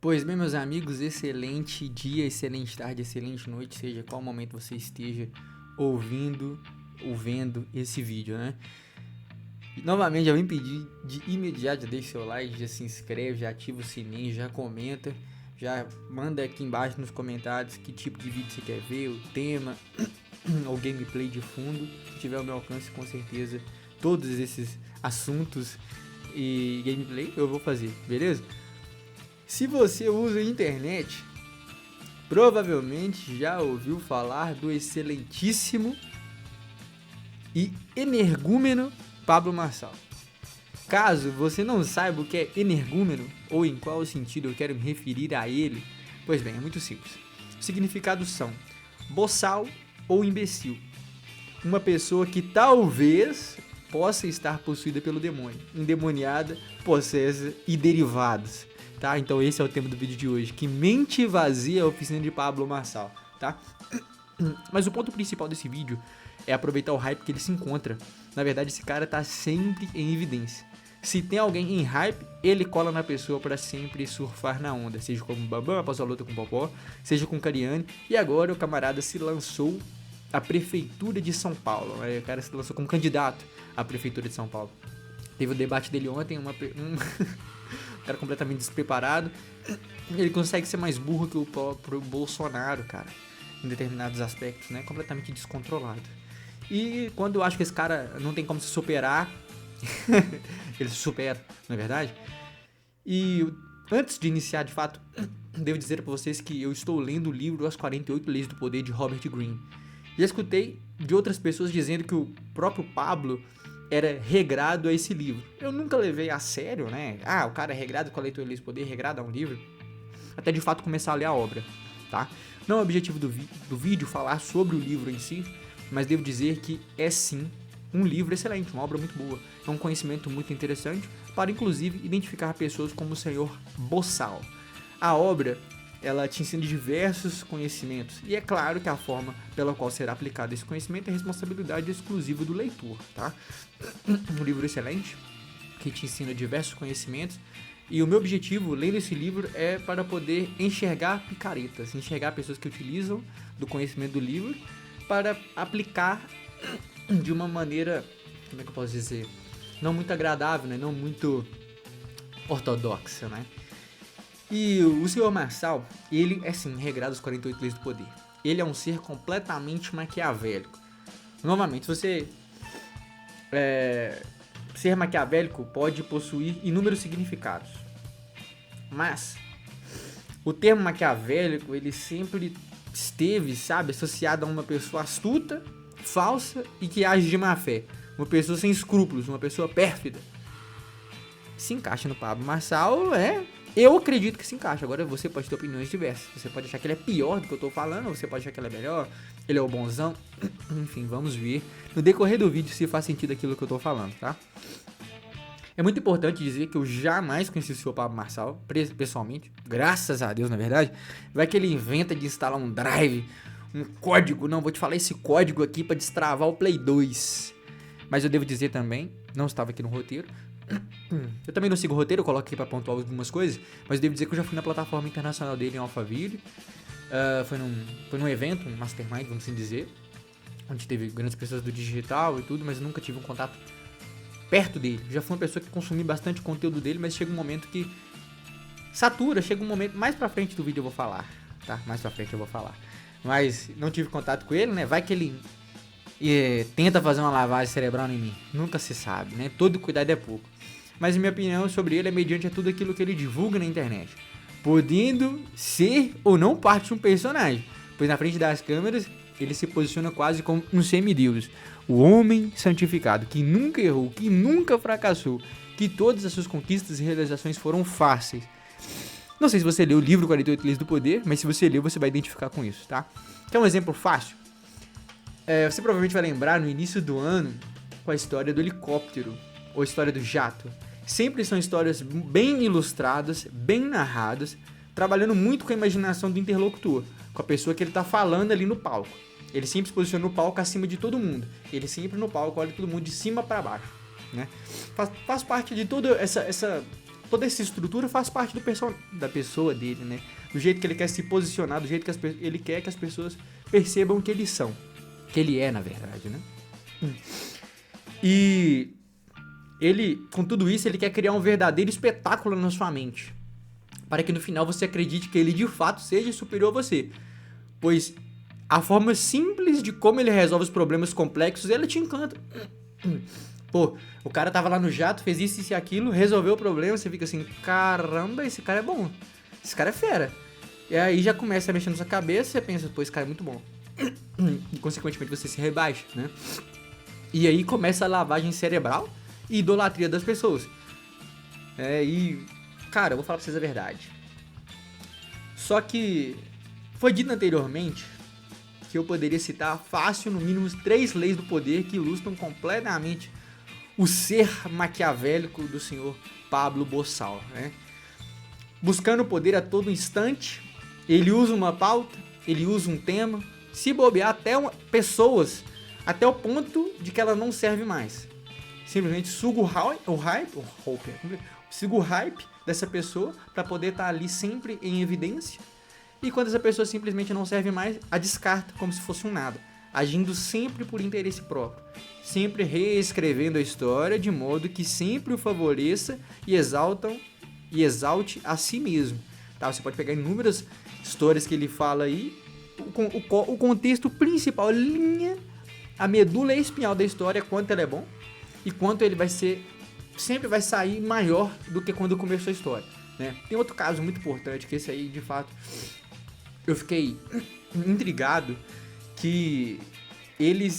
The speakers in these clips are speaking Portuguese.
Pois bem, meus amigos, excelente dia, excelente tarde, excelente noite, seja qual momento você esteja ouvindo ou vendo esse vídeo, né? E, novamente, já vim pedir de imediato, já deixa seu like, já se inscreve, já ativa o sininho, já comenta, já manda aqui embaixo nos comentários que tipo de vídeo você quer ver, o tema, ou gameplay de fundo. Se tiver ao meu alcance, com certeza, todos esses assuntos e gameplay eu vou fazer, beleza? Se você usa a internet, provavelmente já ouviu falar do excelentíssimo e energúmeno Pablo Marçal. Caso você não saiba o que é energúmeno ou em qual sentido eu quero me referir a ele, pois bem, é muito simples. Os significados são boçal ou imbecil. Uma pessoa que talvez possa estar possuída pelo demônio, endemoniada, possessa e derivados. Tá? Então esse é o tema do vídeo de hoje, que mente vazia a oficina de Pablo Marçal, tá? Mas o ponto principal desse vídeo é aproveitar o hype que ele se encontra. Na verdade, esse cara tá sempre em evidência. Se tem alguém em hype, ele cola na pessoa para sempre surfar na onda, seja como Bambam após a luta com o Popó, seja com Cariani, e agora o camarada se lançou à prefeitura de São Paulo. O cara se lançou como candidato à prefeitura de São Paulo. Teve o debate dele ontem, o cara completamente despreparado. Ele consegue ser mais burro que o próprio Bolsonaro, cara, em determinados aspectos, né? Completamente descontrolado. E quando eu acho que esse cara não tem como se superar, ele se supera, não é verdade? E antes de iniciar, de fato, devo dizer para vocês que eu estou lendo o livro As 48 Leis do Poder, de Robert Greene. Já escutei de outras pessoas dizendo que o próprio Pablo era regrado a esse livro. Eu nunca levei a sério, né? O cara é regrado com a leitura Leis do Poder, regrado a um livro. Até de fato começar a ler a obra, tá? Não é o objetivo do vídeo falar sobre o livro em si, mas devo dizer que é sim um livro excelente, uma obra muito boa. É um conhecimento muito interessante para, inclusive, identificar pessoas como o senhor Boçal. A obra, ela te ensina diversos conhecimentos, e é claro que a forma pela qual será aplicado esse conhecimento é responsabilidade exclusiva do leitor, tá? Um livro excelente, que te ensina diversos conhecimentos, e o meu objetivo, lendo esse livro, é para poder enxergar picaretas, enxergar pessoas que utilizam do conhecimento do livro para aplicar de uma maneira, como é que eu posso dizer, não muito agradável, né? Não muito ortodoxa, né? E o senhor Marçal, ele é sim regrado às 48 leis do poder. Ele é um ser completamente maquiavélico. Novamente, você ser maquiavélico pode possuir inúmeros significados. Mas o termo maquiavélico, ele sempre esteve, sabe, associado a uma pessoa astuta, falsa e que age de má fé. Uma pessoa sem escrúpulos, uma pessoa pérfida. Se encaixa no Pablo Marçal, eu acredito que se encaixa. Agora você pode ter opiniões diversas. Você pode achar que ele é pior do que eu tô falando, ou você pode achar que ele é melhor, ele é o bonzão. Enfim, vamos ver no decorrer do vídeo se faz sentido aquilo que eu tô falando, tá? É muito importante dizer que eu jamais conheci o senhor Pablo Marçal, pessoalmente, graças a Deus, na verdade. Vai que ele inventa de instalar um drive, um código, não, vou te falar esse código aqui pra destravar o Play 2. Mas eu devo dizer também, não estava aqui no roteiro, eu também não sigo o roteiro, eu coloco aqui pra pontuar algumas coisas, mas eu devo dizer que eu já fui na plataforma internacional dele em Alphaville. Foi num evento, um mastermind, vamos assim dizer, onde teve grandes pessoas do digital e tudo, mas eu nunca tive um contato perto dele. Já fui uma pessoa que consumi bastante conteúdo dele, mas chega um momento que satura, chega um momento, mais pra frente do vídeo eu vou falar, tá? Mais pra frente eu vou falar. Mas não tive contato com ele, né? Vai que ele tenta fazer uma lavagem cerebral em mim. Nunca se sabe, né? Todo cuidado é pouco. Mas a minha opinião sobre ele é mediante a tudo aquilo que ele divulga na internet, podendo ser ou não parte de um personagem, pois na frente das câmeras ele se posiciona quase como um semideus, o homem santificado, que nunca errou, que nunca fracassou, que todas as suas conquistas e realizações foram fáceis. Não sei se você leu o livro 48 Leis do Poder, mas se você leu, você vai identificar com isso, tá? Quer um exemplo fácil? Você provavelmente vai lembrar no início do ano com a história do helicóptero, ou a história do jato. Sempre são histórias bem ilustradas, bem narradas, trabalhando muito com a imaginação do interlocutor, com a pessoa que ele está falando ali no palco. Ele sempre se posiciona no palco acima de todo mundo. Ele sempre no palco olha todo mundo de cima para baixo, né? Faz parte de toda essa toda essa estrutura faz parte da pessoa dele, né? Do jeito que ele quer se posicionar, do jeito que ele quer que as pessoas percebam que eles são. Que ele é, na verdade, né? E ele, com tudo isso, ele quer criar um verdadeiro espetáculo na sua mente. Para que no final você acredite que ele de fato seja superior a você. Pois a forma simples de como ele resolve os problemas complexos, ele te encanta. Pô, o cara tava lá no jato, fez isso e aquilo, resolveu o problema, você fica assim, caramba, esse cara é bom. Esse cara é fera. E aí já começa a mexer na sua cabeça, você pensa, pô, esse cara é muito bom. E consequentemente você se rebaixa, né? E aí começa a lavagem cerebral e idolatria das pessoas. Cara, eu vou falar pra vocês a verdade. Só que foi dito anteriormente que eu poderia citar fácil, no mínimo, 3 leis do poder que ilustram completamente o ser maquiavélico do senhor Pablo Bossal, né? Buscando o poder a todo instante, ele usa uma pauta, ele usa um tema, se bobear até pessoas, até o ponto de que ela não serve mais. Simplesmente suga o hype dessa pessoa para poder estar ali sempre em evidência. E quando essa pessoa simplesmente não serve mais, a descarta como se fosse um nada, agindo sempre por interesse próprio, sempre reescrevendo a história de modo que sempre o favoreça e exalte a si mesmo. Tá? Você pode pegar inúmeras histórias que ele fala aí, o contexto principal, a medula espinhal da história, quanto ela é bom e quanto ele sempre vai sair maior do que quando começou a história, né? Tem outro caso muito importante, que esse aí, de fato, eu fiquei intrigado, que ele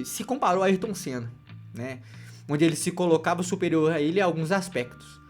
se comparou a Ayrton Senna, né? Onde ele se colocava superior a ele em alguns aspectos.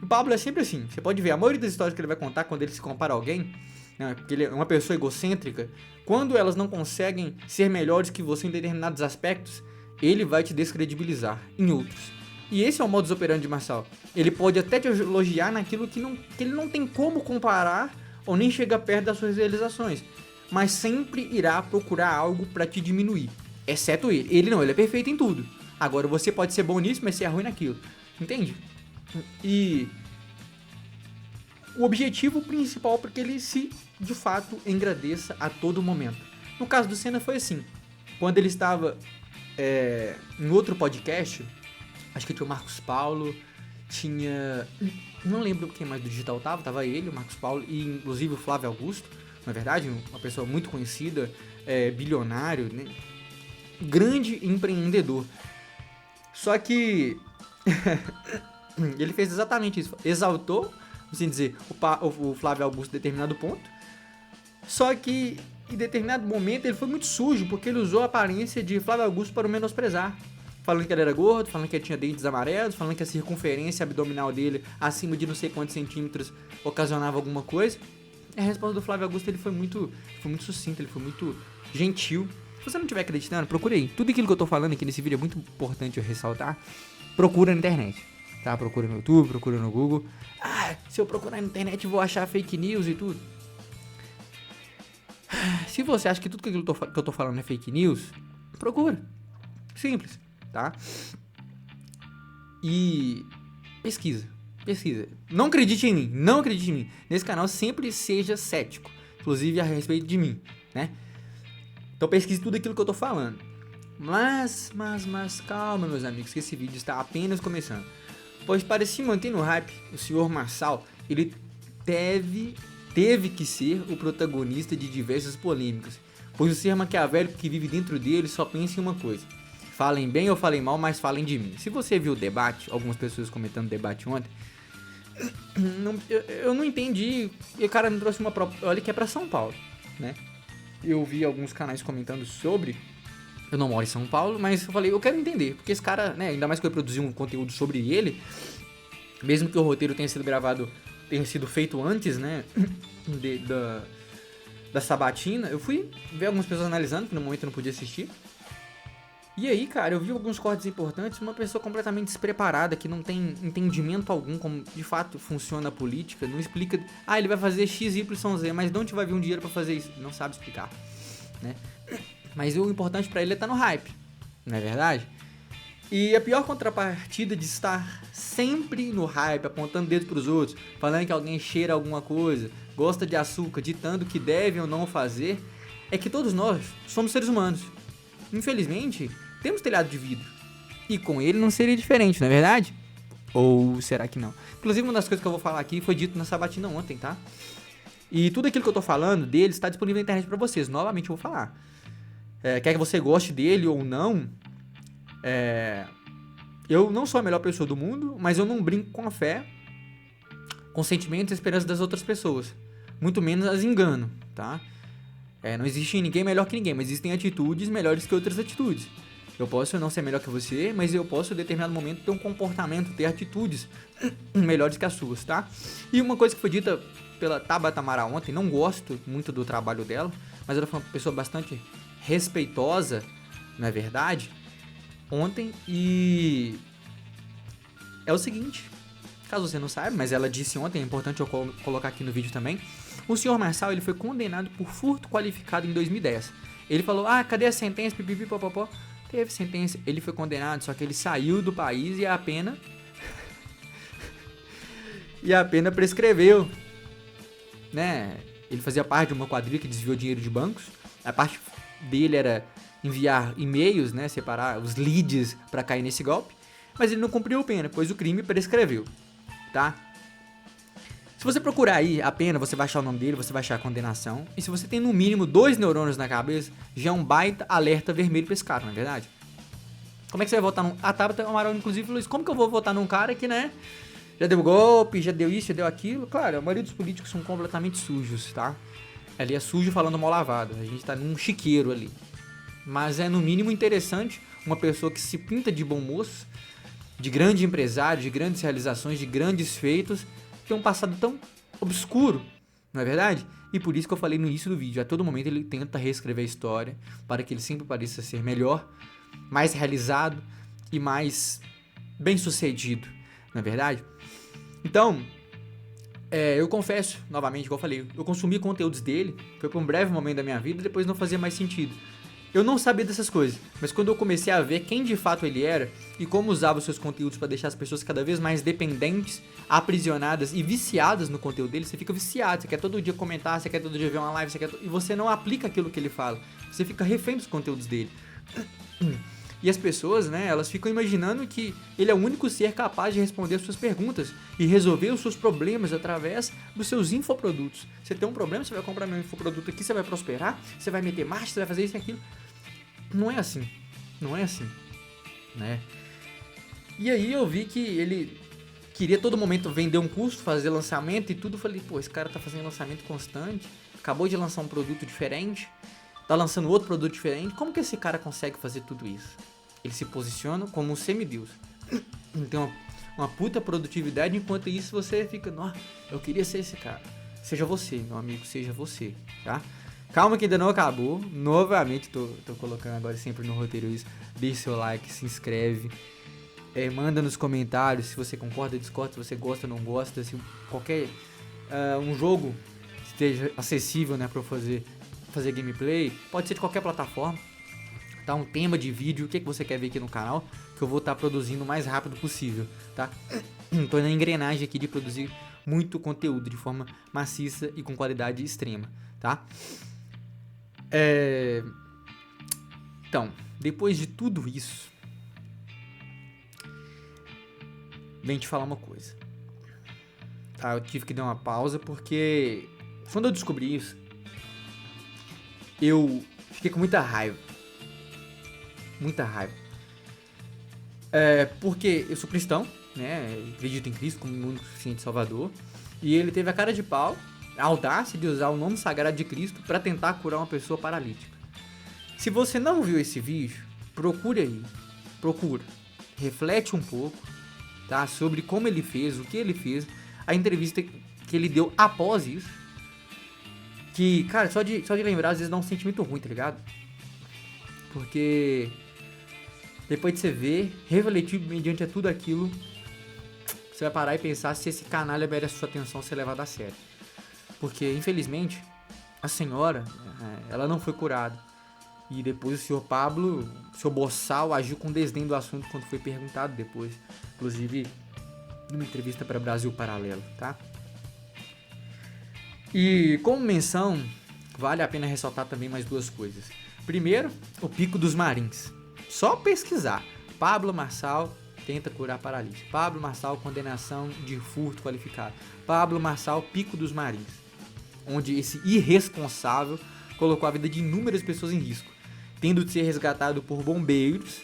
O Pablo é sempre assim, você pode ver, a maioria das histórias que ele vai contar quando ele se compara a alguém, né, porque ele é uma pessoa egocêntrica, quando elas não conseguem ser melhores que você em determinados aspectos, ele vai te descredibilizar em outros. E esse é o modus operandi de Marçal. Ele pode até te elogiar naquilo que ele não tem como comparar ou nem chega perto das suas realizações, mas sempre irá procurar algo para te diminuir, exceto ele. Ele é perfeito em tudo. Agora você pode ser bom nisso, mas ser ruim naquilo. Entende? E o objetivo principal é que ele se, de fato, engrandeça a todo momento. No caso do Senna foi assim. Quando ele estava em outro podcast, acho que tinha o Marcos Paulo, não lembro quem mais do digital tava ele, o Marcos Paulo e inclusive o Flávio Augusto, na verdade, uma pessoa muito conhecida, bilionário, né? Grande empreendedor. Só que ele fez exatamente isso, exaltou, assim dizer, o Flávio Augusto em determinado ponto, só que em determinado momento ele foi muito sujo, porque ele usou a aparência de Flávio Augusto para o menosprezar, falando que ele era gordo, falando que ele tinha dentes amarelos, falando que a circunferência abdominal dele acima de não sei quantos centímetros ocasionava alguma coisa. E a resposta do Flávio Augusto ele foi muito sucinta, ele foi muito gentil. Se você não estiver acreditando, procure aí. Tudo aquilo que eu tô falando aqui nesse vídeo é muito importante eu ressaltar. Procura na internet, tá? Procura no YouTube, procura no Google. Se eu procurar na internet vou achar fake news e tudo. Se você acha que tudo aquilo que eu tô falando é fake news, procura. Simples, tá? E pesquisa. Não acredite em mim. Nesse canal sempre seja cético, inclusive a respeito de mim, né? Então pesquise tudo aquilo que eu tô falando. Mas calma, meus amigos, que esse vídeo está apenas começando. Pois para se manter no hype, o senhor Marçal, ele teve que ser o protagonista de diversas polêmicas, pois o ser maquiavélico que vive dentro dele só pensa em uma coisa: falem bem ou falem mal, mas falem de mim. Se você viu o debate, algumas pessoas comentando o debate ontem, eu não entendi, e o cara me trouxe uma proposta, olha que é pra São Paulo, né? Eu vi alguns canais comentando sobre, eu não moro em São Paulo, mas eu falei, eu quero entender, porque esse cara, né, ainda mais que eu produzi um conteúdo sobre ele, mesmo que o roteiro tenha sido feito antes, né, da sabatina, eu fui ver algumas pessoas analisando, que no momento eu não podia assistir. E aí, cara, eu vi alguns cortes importantes, uma pessoa completamente despreparada, que não tem entendimento algum como de fato funciona a política, não explica, ele vai fazer X, Y, Z, mas de onde vai vir um dinheiro pra fazer isso? Não sabe explicar, né? Mas o importante pra ele é estar no hype, não é verdade? E a pior contrapartida de estar sempre no hype, apontando dedo pros outros, falando que alguém cheira alguma coisa, gosta de açúcar, ditando o que deve ou não fazer, é que todos nós somos seres humanos. Infelizmente, temos telhado de vidro. E com ele não seria diferente, não é verdade? Ou será que não? Inclusive, uma das coisas que eu vou falar aqui foi dito na sabatina ontem, tá? E tudo aquilo que eu tô falando dele está disponível na internet pra vocês. Novamente eu vou falar. Quer que você goste dele ou não, eu não sou a melhor pessoa do mundo, mas eu não brinco com a fé, com sentimentos e esperanças das outras pessoas. Muito menos as engano, tá? Não existe ninguém melhor que ninguém, mas existem atitudes melhores que outras atitudes. Eu posso não ser melhor que você, mas eu posso, em determinado momento, ter um comportamento, ter atitudes melhores que as suas, tá? E uma coisa que foi dita pela Tabata Amaral ontem, não gosto muito do trabalho dela, mas ela foi uma pessoa bastante respeitosa, não é verdade? Ontem, e é o seguinte, caso você não saiba, mas ela disse ontem, é importante eu colocar aqui no vídeo também, o senhor Marçal, ele foi condenado por furto qualificado em 2010. Ele falou, cadê a sentença, pipipi, popopó? Teve sentença, ele foi condenado, só que ele saiu do país e a pena prescreveu, né? Ele fazia parte de uma quadrilha que desviou dinheiro de bancos. A parte dele era enviar e-mails, né, separar os leads para cair nesse golpe, mas ele não cumpriu a pena, pois o crime prescreveu, tá? Se você procurar aí a pena, você vai achar o nome dele, você vai achar a condenação. E se você tem no mínimo 2 neurônios na cabeça, já é um baita alerta vermelho pra esse cara, não é verdade? Como é que você vai votar num... A Tabata Amaral, inclusive, falou isso. Como que eu vou votar num cara que, né, já deu golpe, já deu isso, já deu aquilo? Claro, a maioria dos políticos são completamente sujos, tá? Ali é sujo falando mal lavado. A gente tá num chiqueiro ali. Mas é, no mínimo, interessante uma pessoa que se pinta de bom moço, de grande empresário, de grandes realizações, de grandes feitos, tem um passado tão obscuro, não é verdade? E por isso que eu falei no início do vídeo, a todo momento ele tenta reescrever a história para que ele sempre pareça ser melhor, mais realizado e mais bem sucedido, não é verdade? Então, eu confesso, novamente, como eu falei, eu consumi conteúdos dele, foi por um breve momento da minha vida e depois não fazia mais sentido. Eu não sabia dessas coisas, mas quando eu comecei a ver quem de fato ele era e como usava os seus conteúdos para deixar as pessoas cada vez mais dependentes, aprisionadas e viciadas no conteúdo dele, você fica viciado, você quer todo dia comentar, você quer todo dia ver uma live, e você não aplica aquilo que ele fala, você fica refém dos conteúdos dele. E as pessoas, né, elas ficam imaginando que ele é o único ser capaz de responder as suas perguntas e resolver os seus problemas através dos seus infoprodutos. Você tem um problema, você vai comprar meu infoproduto aqui, você vai prosperar, você vai meter marcha, você vai fazer isso e aquilo. Não é assim, né? E aí eu vi que ele queria a todo momento vender um curso, fazer lançamento e tudo. Eu falei, pô, esse cara tá fazendo lançamento constante, acabou de lançar um produto diferente, tá lançando outro produto diferente. Como que esse cara consegue fazer tudo isso? Ele se posiciona como um semideus. Tem uma puta produtividade, enquanto isso você fica, nossa, eu queria ser esse cara. Seja você, meu amigo, seja você, tá? Calma que ainda não acabou. Novamente, tô colocando agora sempre no roteiro isso. Deixe seu like, se inscreve. Manda nos comentários se você concorda, discorda, se você gosta ou não gosta. Se qualquer um jogo esteja acessível, né, pra eu fazer gameplay. Pode ser de qualquer plataforma. Tá? Um tema de vídeo, o que você quer ver aqui no canal, que eu vou estar produzindo o mais rápido possível, tá? Tô na engrenagem aqui de produzir muito conteúdo de forma maciça e com qualidade extrema, tá? Então, depois de tudo isso, vem te falar uma coisa, tá? Eu tive que dar uma pausa porque quando eu descobri isso, eu fiquei com muita raiva. Porque eu sou cristão, né? Acredito em Cristo como o único suficiente Salvador. E ele teve a cara de pau, a audácia de usar o nome sagrado de Cristo para tentar curar uma pessoa paralítica. Se você não viu esse vídeo, procure aí. Reflete um pouco, tá? Sobre como ele fez, o que ele fez, a entrevista que ele deu após isso. Que, cara, só de lembrar, às vezes dá um sentimento ruim, tá ligado? Porque depois de você ver, refletir mediante tudo aquilo, você vai parar e pensar se esse canalha merece a sua atenção ser levado a sério. Porque, infelizmente, a senhora, ela não foi curada. E depois o senhor Pablo, o senhor Bossal, agiu com desdém do assunto quando foi perguntado depois. Inclusive, numa entrevista para Brasil Paralelo, tá? E como menção, vale a pena ressaltar também mais duas coisas. Primeiro, o Pico dos Marins. Só pesquisar. Pablo Marçal tenta curar paralisia. Pablo Marçal, condenação de furto qualificado. Pablo Marçal, Pico dos Marins. Onde esse irresponsável colocou a vida de inúmeras pessoas em risco, tendo de ser resgatado por bombeiros.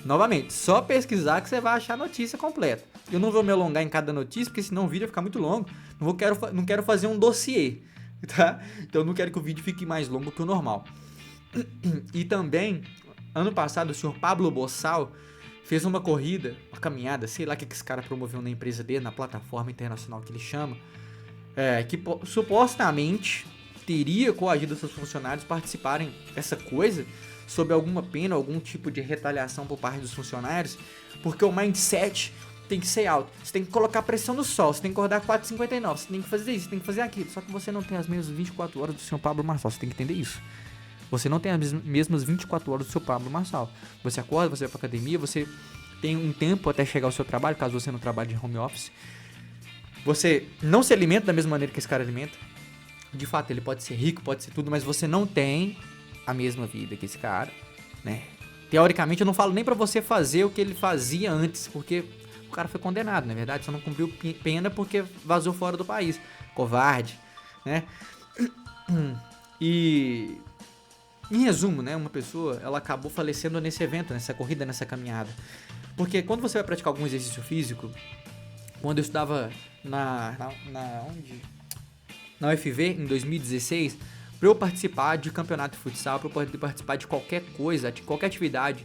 Novamente, só pesquisar que você vai achar a notícia completa. Eu não vou me alongar em cada notícia, porque senão o vídeo vai ficar muito longo. Não quero fazer um dossiê, tá? Então eu não quero que o vídeo fique mais longo que o normal. E também, ano passado, o senhor Pablo Bossal fez uma corrida, uma caminhada, sei lá o que esse cara promoveu na empresa dele, na plataforma internacional que ele chama, que supostamente teria coagido seus funcionários participarem dessa coisa, sob alguma pena, algum tipo de retaliação por parte dos funcionários, porque o mindset tem que ser alto. Você tem que colocar pressão no sol, você tem que acordar 4h59, você tem que fazer isso, você tem que fazer aquilo. Só que você não tem as mesmas 24 horas do seu Pablo Marçal, você tem que entender isso. Você não tem as mesmas 24 horas do seu Pablo Marçal. Você acorda, você vai pra academia, você tem um tempo até chegar ao seu trabalho, caso você não trabalhe de home office. Você não se alimenta da mesma maneira que esse cara alimenta. De fato, ele pode ser rico, pode ser tudo, mas você não tem a mesma vida que esse cara, né? Teoricamente, eu não falo nem pra você fazer o que ele fazia antes, porque o cara foi condenado, na verdade, só não cumpriu pena porque vazou fora do país. Covarde, né? E, em resumo, né, uma pessoa, ela acabou falecendo nesse evento, nessa corrida, nessa caminhada. Porque quando você vai praticar algum exercício físico, quando eu estudava na UFV, em 2016, para eu participar de campeonato de futsal, para eu poder participar de qualquer coisa, de qualquer atividade,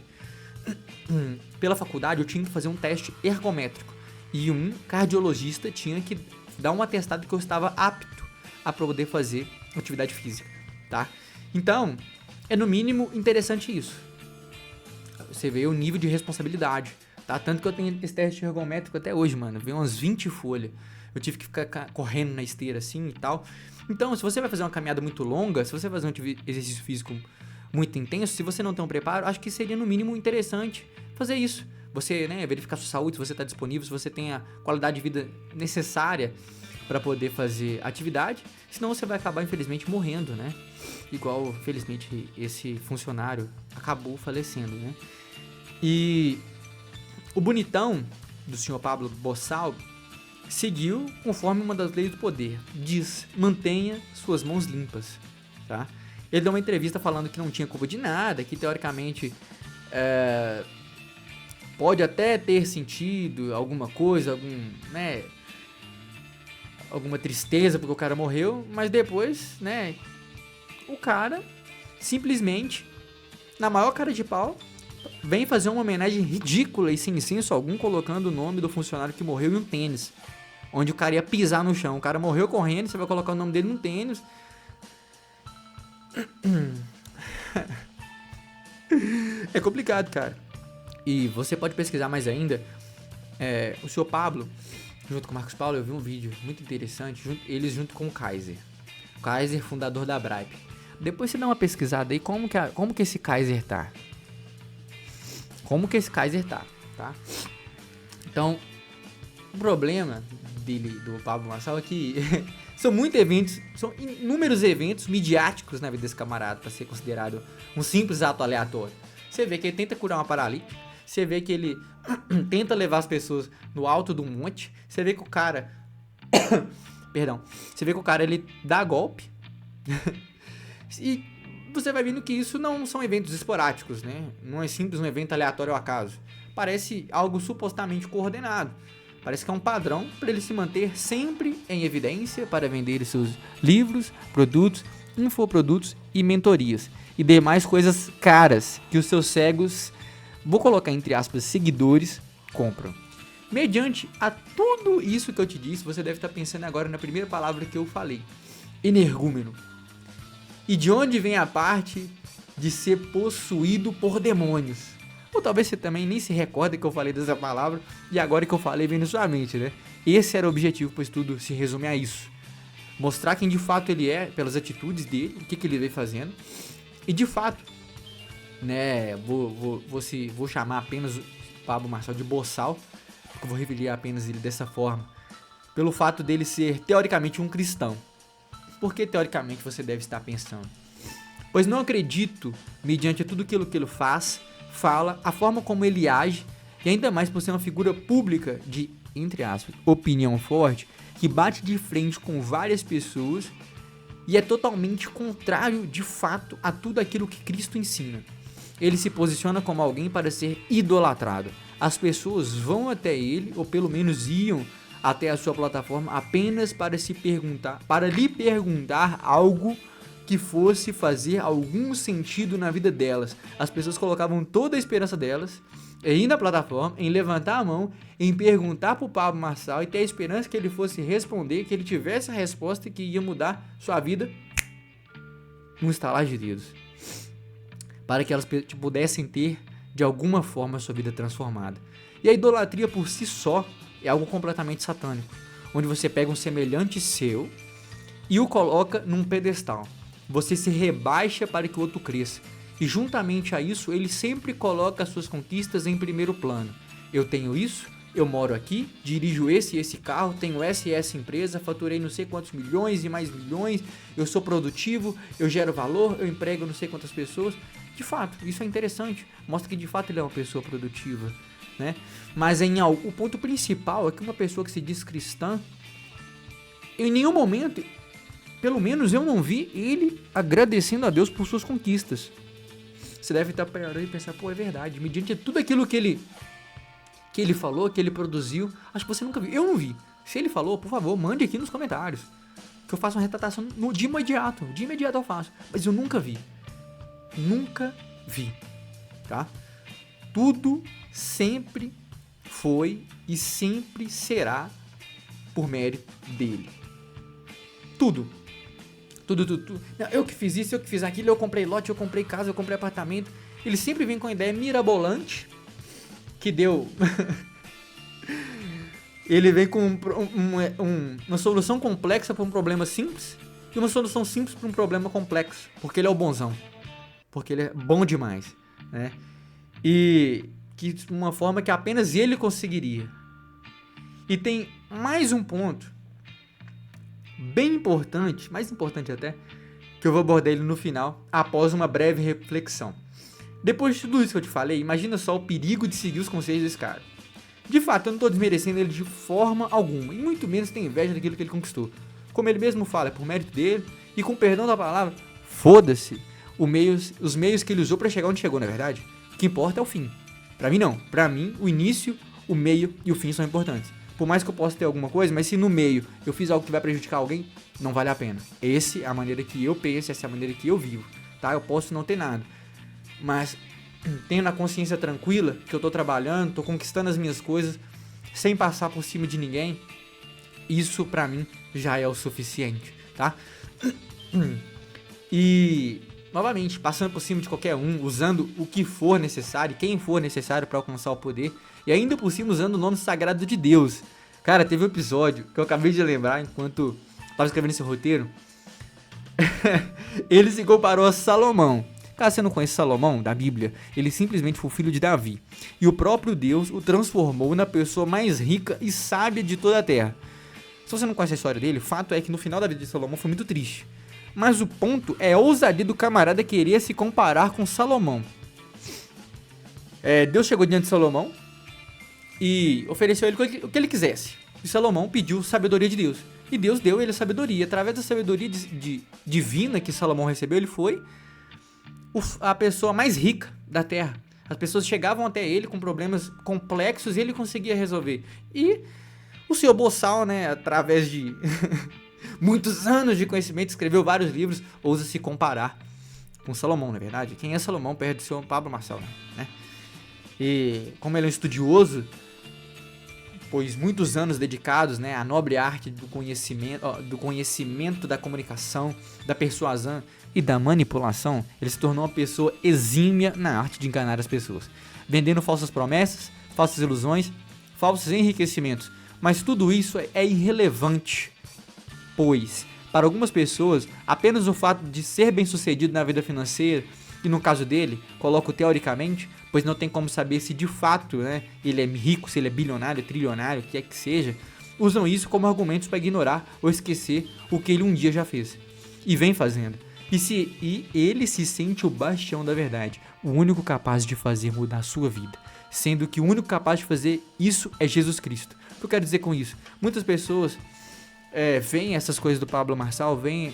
pela faculdade eu tinha que fazer um teste ergométrico. E um cardiologista tinha que dar um atestado que eu estava apto a poder fazer atividade física, tá? Então, é no mínimo interessante isso. Você vê o nível de responsabilidade, tá? Tanto que eu tenho esse teste ergométrico até hoje, mano. Veio umas 20 folhas. Eu tive que ficar correndo na esteira assim e tal. Então, se você vai fazer uma caminhada muito longa, se você vai fazer um exercício físico muito intenso, se você não tem um preparo, acho que seria no mínimo interessante fazer isso. Você, né, verificar sua saúde, se você está disponível, se você tem a qualidade de vida necessária para poder fazer atividade, senão você vai acabar, infelizmente, morrendo, né? Igual, felizmente, esse funcionário acabou falecendo, né? E o bonitão do senhor Pablo Bossal seguiu conforme uma das leis do poder. Diz, mantenha suas mãos limpas, tá? Ele deu uma entrevista falando que não tinha culpa de nada, que teoricamente pode até ter sentido alguma coisa, alguma tristeza porque o cara morreu, mas depois, né, o cara simplesmente, na maior cara de pau, vem fazer uma homenagem ridícula e sem senso algum, colocando o nome do funcionário que morreu em um tênis, onde o cara ia pisar no chão. O cara morreu correndo, você vai colocar o nome dele num tênis. É complicado, cara. E você pode pesquisar mais ainda. O senhor Pablo, junto com o Marcos Paulo, eu vi um vídeo muito interessante, eles junto com o Kaiser. O Kaiser, fundador da Bripe. Depois você dá uma pesquisada aí, como que esse Kaiser tá. Como que esse Kaiser tá, tá? Então, o problema do Pablo Marçal é que são inúmeros eventos midiáticos na vida desse camarada para ser considerado um simples ato aleatório. Você vê que ele tenta curar uma paralítica, você vê que ele tenta levar as pessoas no alto do monte, você vê que o cara você vê que o cara ele dá golpe e você vai vendo que isso não são eventos esporádicos, né? Não é simples um evento aleatório ao acaso. Parece algo supostamente coordenado. Parece que é um padrão para ele se manter sempre em evidência para vender seus livros, produtos, infoprodutos e mentorias. E demais coisas caras que os seus cegos, vou colocar entre aspas, seguidores, compram. Mediante a tudo isso que eu te disse, você deve estar pensando agora na primeira palavra que eu falei. Energúmeno. E de onde vem a parte de ser possuído por demônios? Ou talvez você também nem se recorde que eu falei dessa palavra e agora que eu falei vem na sua mente, né? Esse era o objetivo, pois tudo se resume a isso. Mostrar quem de fato ele é, pelas atitudes dele, o que ele vem fazendo. E de fato, né, vou chamar apenas o Pablo Marçal de boçal, porque eu vou revelar apenas ele dessa forma, pelo fato dele ser teoricamente um cristão. Por que teoricamente você deve estar pensando? Pois não acredito, mediante tudo aquilo que ele faz, fala, a forma como ele age, e ainda mais por ser uma figura pública de, entre aspas, opinião forte, que bate de frente com várias pessoas e é totalmente contrário, de fato, a tudo aquilo que Cristo ensina. Ele se posiciona como alguém para ser idolatrado. As pessoas vão até ele, ou pelo menos iam até a sua plataforma, apenas para lhe perguntar algo que fosse fazer algum sentido na vida delas. As pessoas colocavam toda a esperança delas em ir na plataforma, em levantar a mão, em perguntar para o Pablo Marçal e ter a esperança que ele fosse responder, que ele tivesse a resposta que ia mudar sua vida num estalar de dedos, para que elas pudessem ter de alguma forma a sua vida transformada. E a idolatria por si só é algo completamente satânico, onde você pega um semelhante seu e o coloca num pedestal. Você se rebaixa para que o outro cresça. E juntamente a isso, ele sempre coloca as suas conquistas em primeiro plano. Eu tenho isso, eu moro aqui, dirijo esse e esse carro, tenho essa e essa empresa, faturei não sei quantos milhões e mais milhões, eu sou produtivo, eu gero valor, eu emprego não sei quantas pessoas. De fato, isso é interessante, mostra que de fato ele é uma pessoa produtiva, né? Mas o ponto principal é que uma pessoa que se diz cristã, em nenhum momento, pelo menos eu não vi ele agradecendo a Deus por suas conquistas. Você deve estar parando e pensar, pô, é verdade, mediante tudo aquilo que ele falou, que ele produziu, acho que você nunca viu. Eu não vi. Se ele falou, por favor, mande aqui nos comentários, que eu faço uma retratação de imediato eu faço. Mas eu nunca vi, tá? Tudo sempre foi e sempre será por mérito dele. Tudo. Não, eu que fiz isso, eu que fiz aquilo, eu comprei lote, eu comprei casa, eu comprei apartamento. Ele sempre vem com a ideia mirabolante que deu. Ele vem com uma solução complexa para um problema simples e uma solução simples para um problema complexo, porque ele é o bonzão, porque ele é bom demais, né? E que uma forma que apenas ele conseguiria. E tem mais um ponto bem importante, mais importante até, que eu vou abordar ele no final, após uma breve reflexão. Depois de tudo isso que eu te falei, imagina só o perigo de seguir os conselhos desse cara. De fato, eu não estou desmerecendo ele de forma alguma, e muito menos tenho inveja daquilo que ele conquistou. Como ele mesmo fala, é por mérito dele, e com perdão da palavra, foda-se os meios que ele usou para chegar onde chegou, na verdade. O que importa é o fim. Pra mim não, pra mim o início, o meio e o fim são importantes. Por mais que eu possa ter alguma coisa, mas se no meio eu fiz algo que vai prejudicar alguém, não vale a pena. Essa é a maneira que eu penso, essa é a maneira que eu vivo, tá? Eu posso não ter nada, mas tenho na consciência tranquila que eu tô trabalhando, tô conquistando as minhas coisas, sem passar por cima de ninguém. Isso pra mim já é o suficiente, tá? E, novamente, passando por cima de qualquer um, usando o que for necessário, quem for necessário pra alcançar o poder, e ainda por cima usando o nome sagrado de Deus. Cara, teve um episódio que eu acabei de lembrar enquanto estava escrevendo esse roteiro. Ele se comparou a Salomão. Caso você não conheça Salomão, da Bíblia, ele simplesmente foi o filho de Davi. E o próprio Deus o transformou na pessoa mais rica e sábia de toda a terra. Se você não conhece a história dele, o fato é que no final da vida de Salomão foi muito triste. Mas o ponto é a ousadia do camarada querer se comparar com Salomão. Deus chegou diante de Salomão e ofereceu a ele o que ele quisesse. E Salomão pediu sabedoria de Deus. E Deus deu ele a sabedoria. Através da sabedoria divina que Salomão recebeu, ele foi a pessoa mais rica da terra. As pessoas chegavam até ele com problemas complexos e ele conseguia resolver. E o senhor Boçal, né, através de muitos anos de conhecimento, escreveu vários livros, ousa se comparar com Salomão, na verdade. Quem é Salomão perto do senhor Pablo Marçal, né? E como ele é um estudioso, pois muitos anos dedicados, né, à nobre arte do conhecimento da comunicação, da persuasão e da manipulação, ele se tornou uma pessoa exímia na arte de enganar as pessoas, vendendo falsas promessas, falsas ilusões, falsos enriquecimentos. Mas tudo isso é irrelevante, pois para algumas pessoas apenas o fato de ser bem-sucedido na vida financeira, e no caso dele, coloco teoricamente, pois não tem como saber se de fato, né, ele é rico, se ele é bilionário, trilionário, o que é que seja, usam isso como argumentos para ignorar ou esquecer o que ele um dia já fez e vem fazendo. E ele se sente o bastião da verdade, o único capaz de fazer mudar a sua vida, sendo que o único capaz de fazer isso é Jesus Cristo. O que eu quero dizer com isso? Muitas pessoas veem essas coisas do Pablo Marçal, veem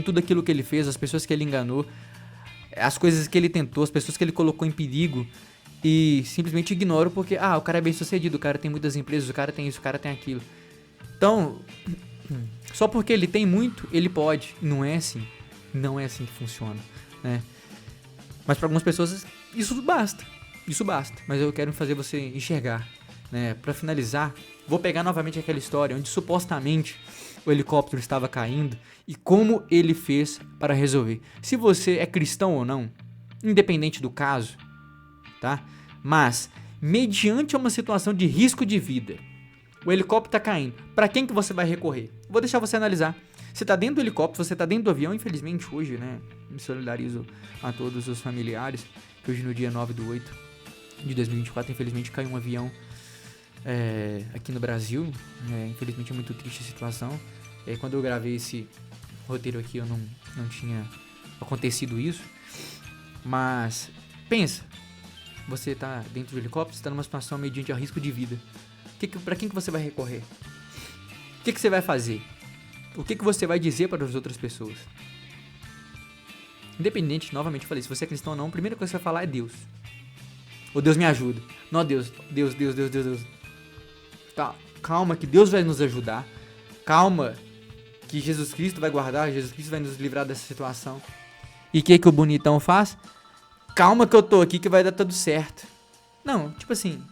tudo aquilo que ele fez, as pessoas que ele enganou, as coisas que ele tentou, as pessoas que ele colocou em perigo, e simplesmente ignoram porque, o cara é bem sucedido, o cara tem muitas empresas, o cara tem isso, o cara tem aquilo. Então, só porque ele tem muito, ele pode. Não é assim. Não é assim que funciona, né? Mas para algumas pessoas isso basta. Isso basta. Mas eu quero fazer você enxergar, né? Para finalizar, vou pegar novamente aquela história onde supostamente o helicóptero estava caindo e como ele fez para resolver. Se você é cristão ou não, independente do caso, tá? Mas mediante uma situação de risco de vida, o helicóptero tá caindo. Para quem que você vai recorrer? Vou deixar você analisar. Você tá dentro do helicóptero, você tá dentro do avião, infelizmente hoje, né? Me solidarizo a todos os familiares, que hoje no dia 9/8 de 2024, infelizmente caiu um avião aqui no Brasil. Infelizmente é muito triste a situação. Quando eu gravei esse roteiro aqui, eu não tinha acontecido isso. Mas, pensa, você tá dentro do helicóptero, você tá numa situação mediante a risco de vida. Para quem que você vai recorrer? O que você vai fazer? O que você vai dizer para as outras pessoas? Independente, novamente eu falei, se você é cristão ou não, a primeira coisa que você vai falar é Deus. Ou Deus me ajuda. Não, Deus. Tá, calma que Deus vai nos ajudar. Calma que Jesus Cristo vai guardar, Jesus Cristo vai nos livrar dessa situação. E o que o bonitão faz? Calma que eu tô aqui que vai dar tudo certo. Não, tipo assim,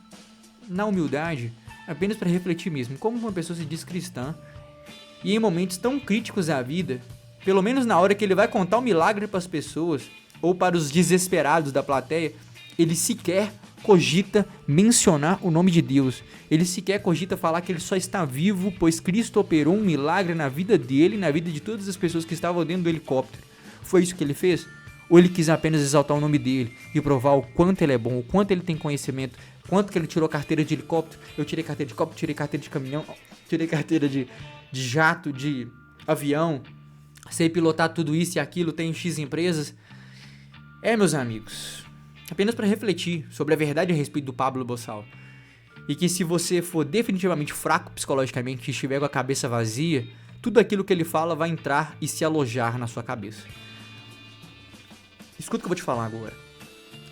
na humildade, apenas para refletir mesmo, como uma pessoa se diz cristã, e em momentos tão críticos da vida, pelo menos na hora que ele vai contar o milagre para as pessoas, ou para os desesperados da plateia, ele sequer cogita mencionar o nome de Deus. Ele sequer cogita falar que ele só está vivo, pois Cristo operou um milagre na vida dele e na vida de todas as pessoas que estavam dentro do helicóptero. Foi isso que ele fez? Ou ele quis apenas exaltar o nome dele e provar o quanto ele é bom, o quanto ele tem conhecimento, quanto que ele tirou carteira de helicóptero? Eu tirei carteira de helicóptero, tirei carteira de caminhão, tirei carteira de jato, de avião, sei pilotar tudo isso e aquilo, tenho X empresas. Meus amigos, apenas para refletir sobre a verdade a respeito do Pablo Marçal. E que se você for definitivamente fraco psicologicamente e estiver com a cabeça vazia, tudo aquilo que ele fala vai entrar e se alojar na sua cabeça. Escuta o que eu vou te falar agora.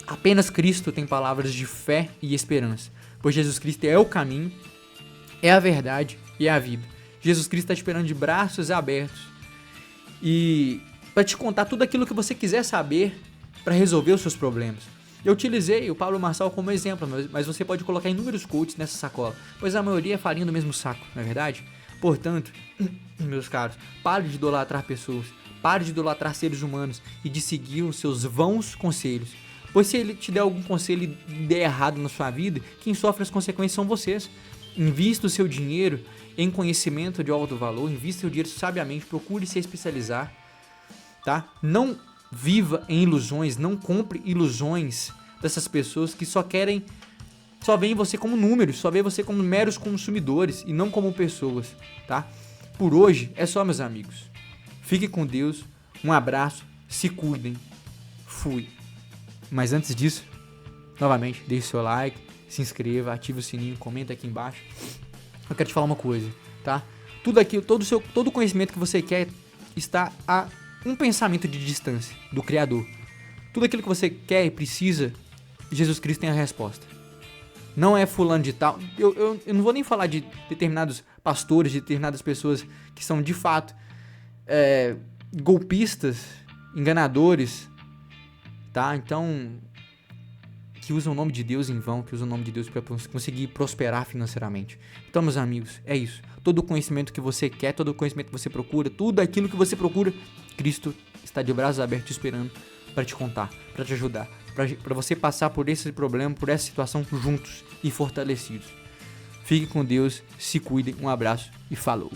Apenas Cristo tem palavras de fé e esperança, pois Jesus Cristo é o caminho, é a verdade e é a vida. Jesus Cristo está te esperando de braços abertos e para te contar tudo aquilo que você quiser saber para resolver os seus problemas. Eu utilizei o Pablo Marçal como exemplo, mas você pode colocar inúmeros coaches nessa sacola, pois a maioria é farinha do mesmo saco, não é verdade? Portanto, meus caros, pare de idolatrar pessoas, pare de idolatrar seres humanos e de seguir os seus vãos conselhos. Pois se ele te der algum conselho e der errado na sua vida, quem sofre as consequências são vocês. Invista o seu dinheiro em conhecimento de alto valor, invista o seu dinheiro sabiamente, procure se especializar, tá? Não viva em ilusões, não compre ilusões dessas pessoas que só veem você como números, só veem você como meros consumidores e não como pessoas, tá? Por hoje é só, meus amigos. Fique com Deus, um abraço, se cuidem, fui. Mas antes disso, novamente, deixe seu like, se inscreva, ative o sininho, comenta aqui embaixo. Eu quero te falar uma coisa, tá? Tudo aqui, todo o conhecimento que você quer está a um pensamento de distância do Criador. Tudo aquilo que você quer e precisa, Jesus Cristo tem a resposta. Não é fulano de tal. Eu não vou nem falar de determinados pastores, de determinadas pessoas que são de fato golpistas, enganadores, tá? Então, que usam o nome de Deus em vão, que usam o nome de Deus para conseguir prosperar financeiramente. Então, meus amigos, é isso. Todo o conhecimento que você quer, todo o conhecimento que você procura, tudo aquilo que você procura, Cristo está de braços abertos esperando para te contar, para te ajudar, para você passar por esse problema, por essa situação juntos e fortalecidos. Fique com Deus, se cuidem, um abraço e falou!